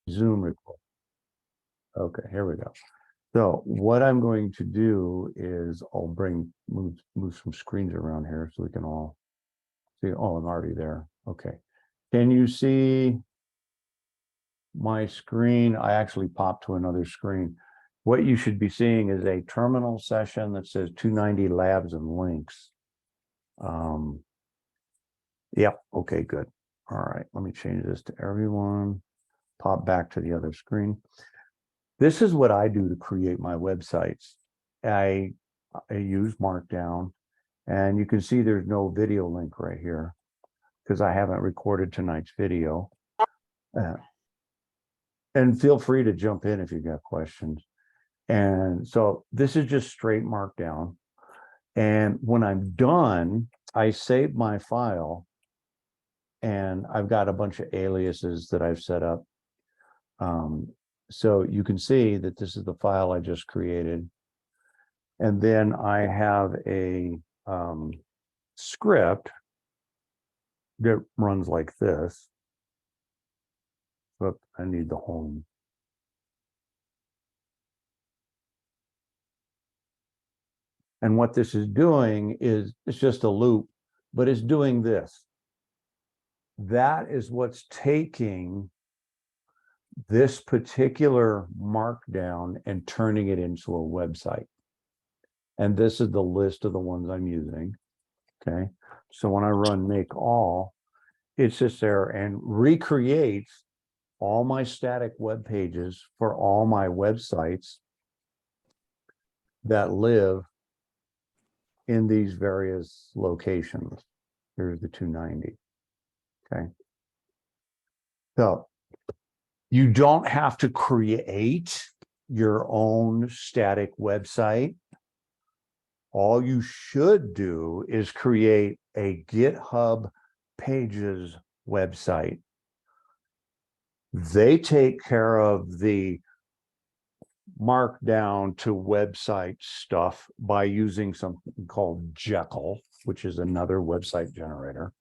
Zoom record. Okay, here we go. So what I'm going to do is I'll move some screens around here so we can all see. Oh, I'm already there. Okay. Can you see my screen? I actually popped to another screen. What you should be seeing is a terminal session that says 290 labs and links. Yep. Okay, good. All right. Let me change this to everyone. Pop back to the other screen. This is what I do to create my websites. I use Markdown, and you can see there's no video link right here because I haven't recorded tonight's video. And feel free to jump in if you've got questions. And so this is just straight Markdown. And when I'm done, I save my file, and I've got a bunch of aliases that I've set up. So you can see that this is the file I just created. And then I have a script that runs like this. But I need the home. And what this is doing is, it's just a loop, but it's doing this. That is what's taking this particular Markdown and turning it into a website. And this is the list of the ones I'm using. Okay. So when I run make all, it sits there and recreates all my static web pages for all my websites that live in these various locations. Here's the 290. Okay. So you don't have to create your own static website. All you should do is create a GitHub Pages website. They take care of the Markdown to website stuff by using something called Jekyll, which is another website generator.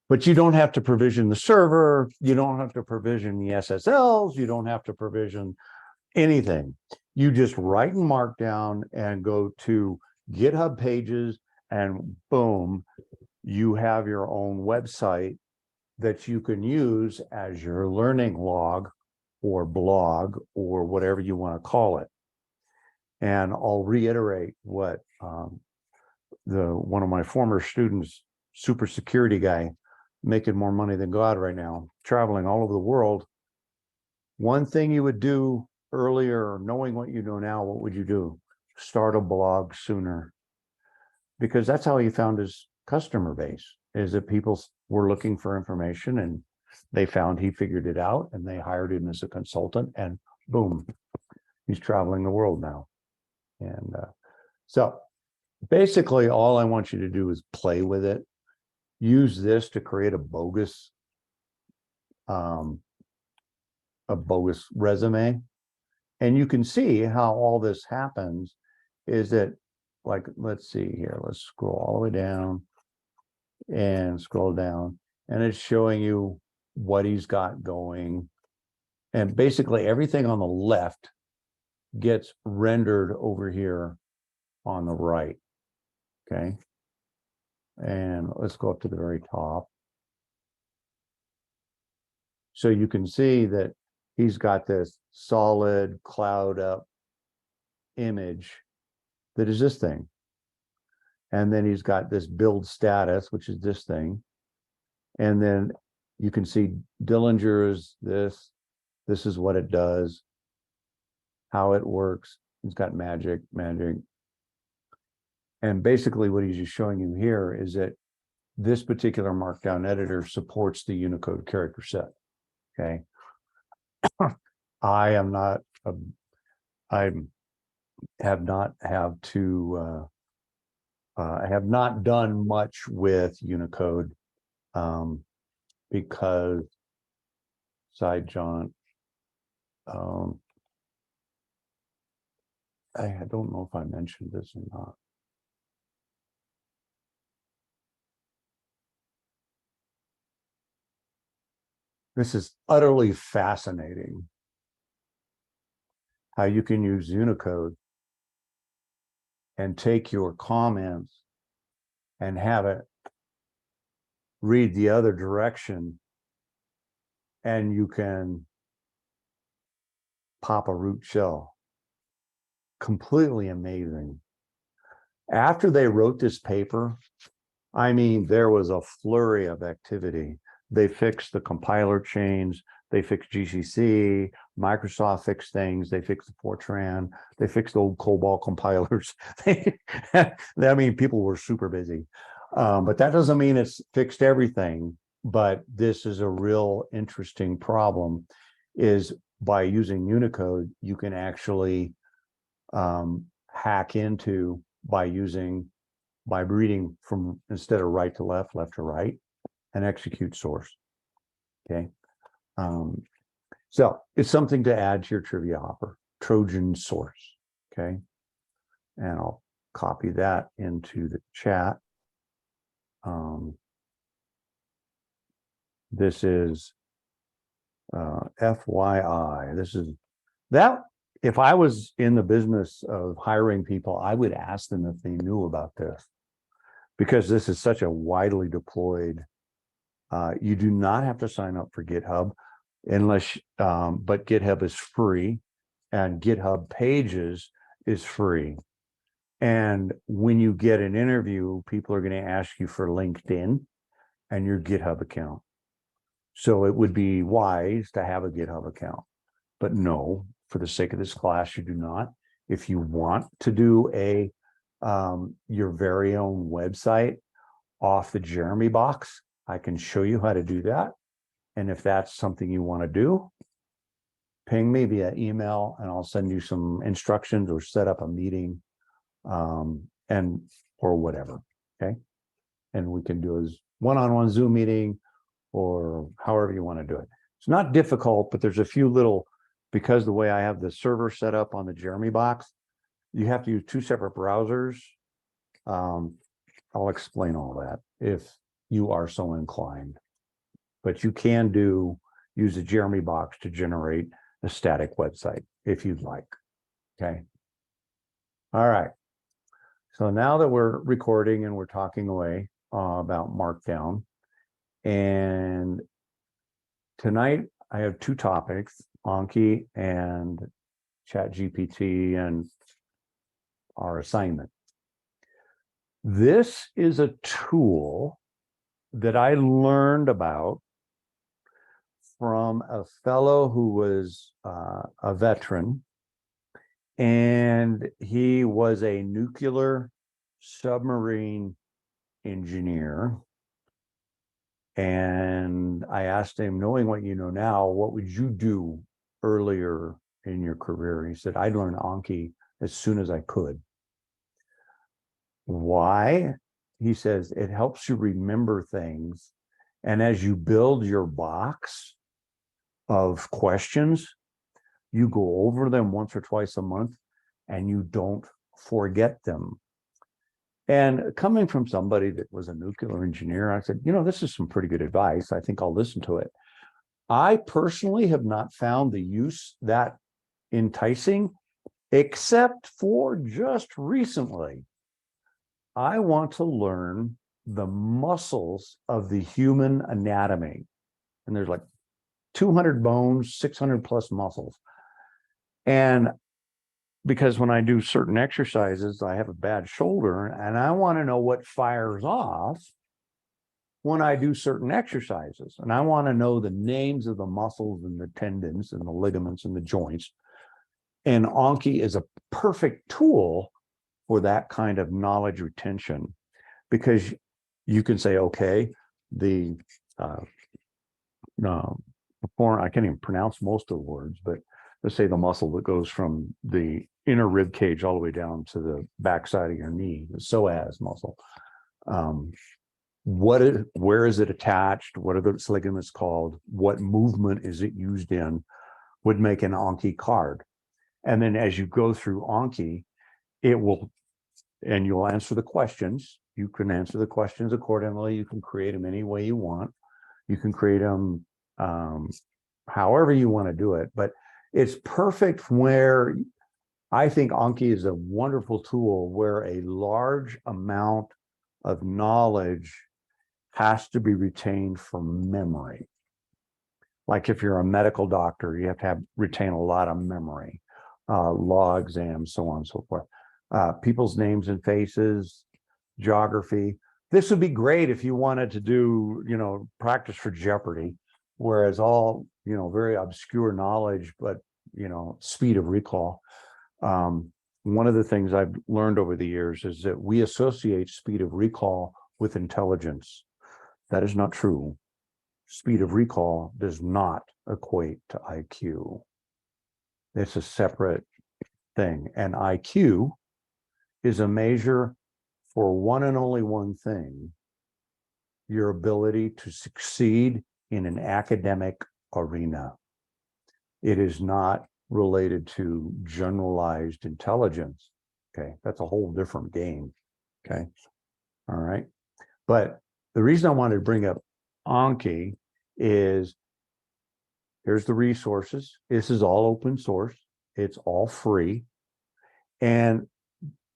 But you don't have to provision the server. You don't have to provision the SSLs. You don't have to provision anything. You just write in Markdown and go to GitHub Pages, and boom, you have your own website that you can use as your learning log or blog or whatever you want to call it. And I'll reiterate what one of my former students, super security guy, making more money than God right now, traveling all over the world. One thing you would do earlier, knowing what you know now, what would you do? Start a blog sooner. Because that's how he found his customer base, is that people were looking for information and they found he figured it out and they hired him as a consultant, and boom, he's traveling the world now. And so basically all I want you to do is play with it. Use this to create a bogus resume. And you can see how all this happens is that, like, let's see here, let's scroll all the way down and scroll down, and it's showing you what he's got going. And basically everything on the left gets rendered over here on the right. Okay. And let's go up to the very top. So you can see that he's got this solid cloud up image that is this thing. And then he's got this build status, which is this thing. And then you can see Dillinger is this. This is what it does, how it works. It's got magic. And basically what he's just showing you here is that this particular Markdown editor supports the Unicode character set. Okay. I have not done much with Unicode because side John, I don't know if I mentioned this or not. This is utterly fascinating how you can use Unicode and take your comments and have it read the other direction, and you can pop a root shell. Completely amazing. After they wrote this paper, I mean, there was a flurry of activity. They fixed the compiler chains, they fixed GCC, Microsoft fixed things, they fixed the Fortran, they fixed old COBOL compilers. I mean, people were super busy. But that doesn't mean it's fixed everything. But this is a real interesting problem, is by using Unicode, you can actually hack into by reading from, instead of right to left, left to right, and execute source. Okay. So it's something to add to your trivia hopper, Trojan source. Okay. And I'll copy that into the chat. This is FYI. This is that. If I was in the business of hiring people, I would ask them if they knew about this, because this is such a widely deployed. You do not have to sign up for GitHub unless, but GitHub is free, and GitHub Pages is free. And when you get an interview, people are going to ask you for LinkedIn and your GitHub account. So it would be wise to have a GitHub account. But no, for the sake of this class, you do not. If you want to do your very own website off the Jeremy box, I can show you how to do that. And if that's something you want to do, ping me via email and I'll send you some instructions or set up a meeting, or whatever. Okay. And we can do a one-on-one Zoom meeting or however you want to do it. It's not difficult, but there's a few little, because the way I have the server set up on the Jeremy box, you have to use two separate browsers. I'll explain all that if you are so inclined. But you can use the Jeremy box to generate a static website if you'd like. Okay. All right. So now that we're recording and we're talking away about Markdown, and tonight I have two topics, Anki and ChatGPT and our assignment. This is a tool that I learned about from a fellow who was a veteran, and he was a nuclear submarine engineer. And I asked him, knowing what you know now, what would you do earlier in your career? He said, I'd learn Anki as soon as I could. Why? He says, it helps you remember things. And as you build your box of questions, you go over them once or twice a month and you don't forget them. And coming from somebody that was a nuclear engineer, I said, this is some pretty good advice. I think I'll listen to it. I personally have not found the use that enticing, except for just recently. I want to learn the muscles of the human anatomy. And there's like 200 bones, 600 plus muscles. And because when I do certain exercises, I have a bad shoulder, and I want to know what fires off when I do certain exercises. And I want to know the names of the muscles and the tendons and the ligaments and the joints. And Anki is a perfect tool for that kind of knowledge retention, because you can say, okay, I can't even pronounce most of the words, but let's say the muscle that goes from the inner rib cage all the way down to the backside of your knee, the psoas muscle. Where is it attached? What are those ligaments called? What movement is it used in? Would make an Anki card. And then as you go through Anki, you'll answer the questions. You can answer the questions accordingly. You can create them any way you want. You can create them however you want to do it, but it's perfect where I think Anki is a wonderful tool where a large amount of knowledge has to be retained from memory. Like if you're a medical doctor, you have to retain a lot of memory, law exams, so on and so forth. People's names and faces, geography. This would be great if you wanted to do, practice for Jeopardy, whereas all, very obscure knowledge, but, speed of recall. One of the things I've learned over the years is that we associate speed of recall with intelligence. That is not true. Speed of recall does not equate to IQ. It's a separate thing. And IQ is a measure for one and only one thing: your ability to succeed in an academic arena. It is not related to generalized intelligence. Okay, that's a whole different game. Okay, all right. But the reason I wanted to bring up Anki is here's the resources. This is all open source. It's all free. And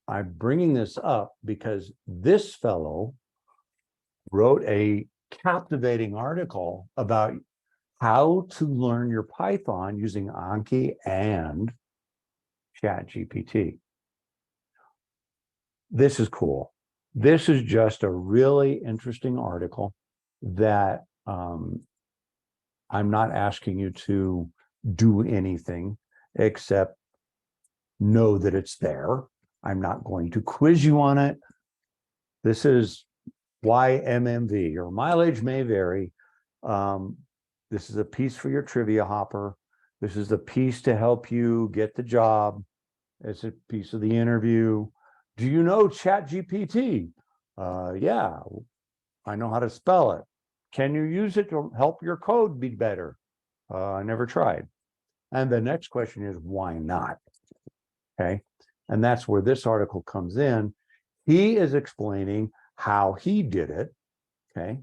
I'm bringing this up because this fellow wrote a captivating article about how to learn your Python using Anki and ChatGPT. This is cool. This is just a really interesting article that I'm not asking you to do anything except know that it's there. I'm not going to quiz you on it. This is why MMV, your mileage may vary. This is a piece for your trivia hopper. This is the piece to help you get the job. It's a piece of the interview. Do you know ChatGPT? Yeah, I know how to spell it. Can you use it to help your code be better? I never tried. And the next question is, why not? Okay. And that's where this article comes in. He is explaining how he did it. Okay.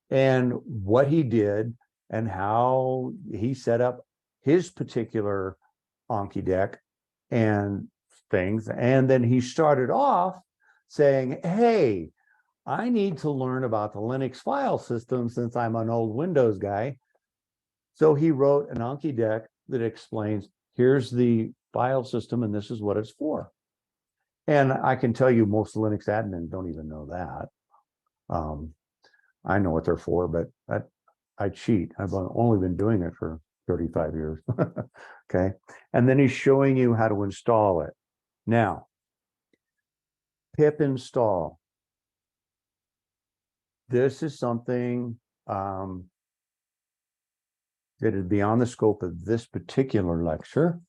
And what he did and how he set up his particular Anki deck and things. And then he started off saying, hey, I need to learn about the Linux file system since I'm an old Windows guy. So he wrote an Anki deck that explains, here's the file system and this is what it's for. And I can tell you most Linux admins don't even know that. I know what they're for, but I cheat. I've only been doing it for 35 years. Okay. And then he's showing you how to install it. Now, pip install. This is something that is beyond the scope of this particular lecture.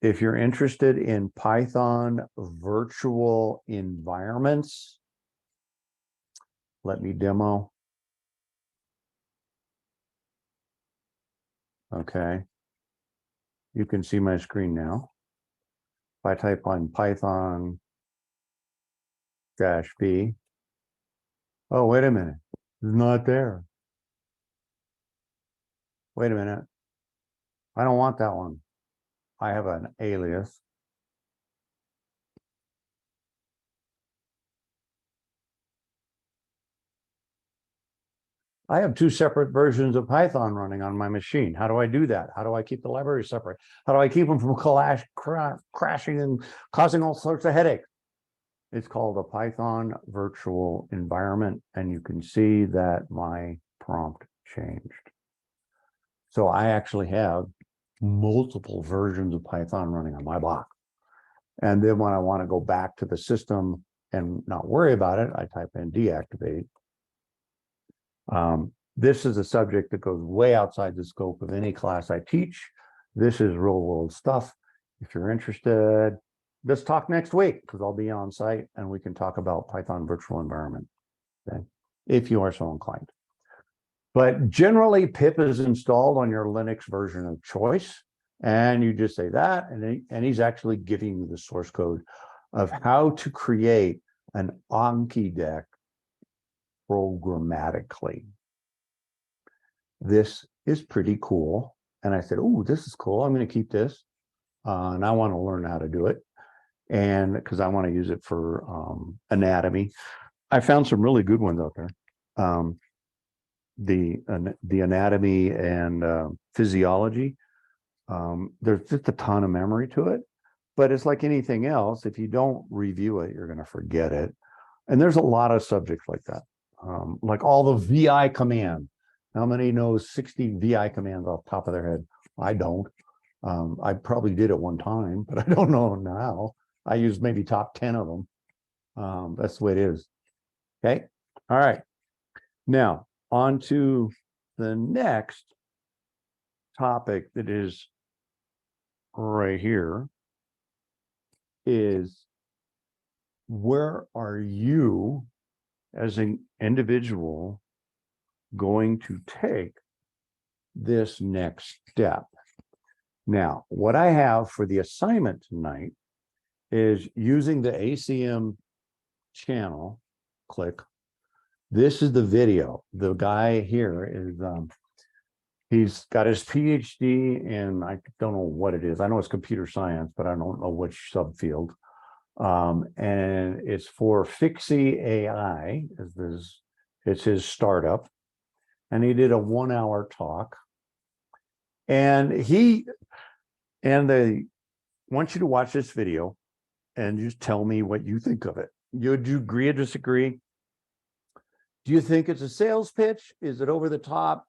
If you're interested in Python virtual environments, let me demo. Okay. You can see my screen now. If I type on Python -B, oh, wait a minute, it's not there. Wait a minute. I don't want that one. I have an alias. I have two separate versions of Python running on my machine. How do I do that? How do I keep the libraries separate? How do I keep them from crashing and causing all sorts of headaches? It's called a Python virtual environment, and you can see that my prompt changed. So I actually have multiple versions of Python running on my block. And then when I want to go back to the system and not worry about it, I type in deactivate. This is a subject that goes way outside the scope of any class I teach. This is real world stuff. If you're interested, let's talk next week because I'll be on site and we can talk about Python virtual environment, okay, if you are so inclined. But generally, pip is installed on your Linux version of choice. And you just say that, and he's actually giving you the source code of how to create an Anki deck programmatically. this is pretty cool. And I said, oh, this is cool. I'm going to keep this. And I want to learn how to do it. And because I want to use it for anatomy. I found some really good ones out there. The anatomy and physiology. There's just a ton of memory to it. But it's like anything else. If you don't review it, you're going to forget it. And there's a lot of subjects like that. Like all the VI command. How many knows 60 VI commands off the top of their head? I don't. I probably did at one time, but I don't know now. I use maybe top 10 of them. That's the way it is. Okay. All right. Now, on to the next topic that is right here is, where are you as an individual going to take this next step? Now, what I have for the assignment tonight is using the ACM channel. Click. This is the video. The guy here is, he's got his PhD in, I don't know what it is. I know it's computer science, but I don't know which subfield. And it's for Fixie AI. It's his startup. And he did a 1-hour talk. And they want you to watch this video and just tell me what you think of it. Do you agree or disagree? Do you think it's a sales pitch? Is it over the top?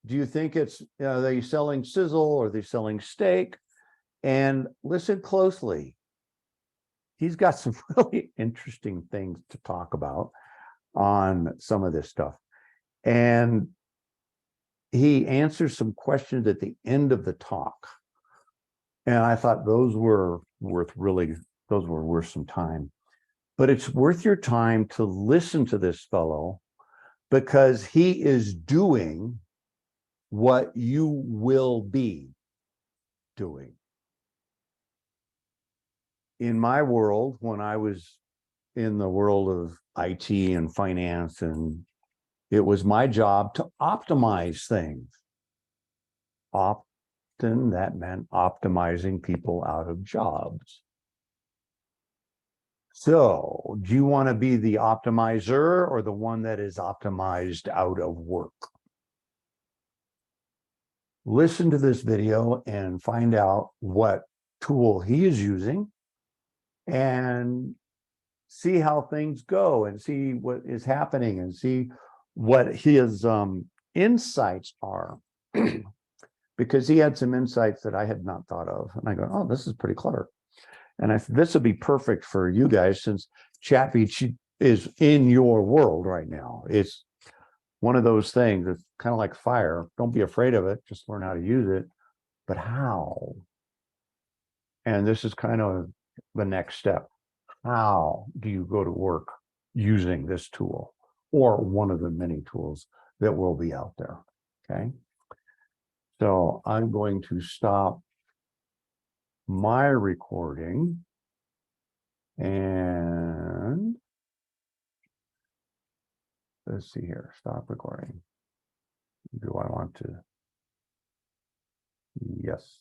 Do you think it's, are they selling sizzle or are they selling steak? And listen closely. He's got some really interesting things to talk about on some of this stuff. And he answers some questions at the end of the talk. And I thought those were worth some time. But it's worth your time to listen to this fellow, because he is doing what you will be doing. In my world, when I was in the world of IT and finance, and it was my job to optimize things. Often that meant optimizing people out of jobs. So, do you want to be the optimizer or the one that is optimized out of work? Listen to this video and find out what tool he is using and see how things go and see what is happening and see what his insights are. Because he had some insights that I had not thought of. And I go, oh, this is pretty clever. And I said, this would be perfect for you guys, since ChatGPT is in your world right now. It's one of those things that's kind of like fire. Don't be afraid of it. Just learn how to use it. But how? And this is kind of the next step. How do you go to work using this tool or one of the many tools that will be out there? Okay. So I'm going to stop my recording, and let's see here, stop recording. Do I want to? Yes.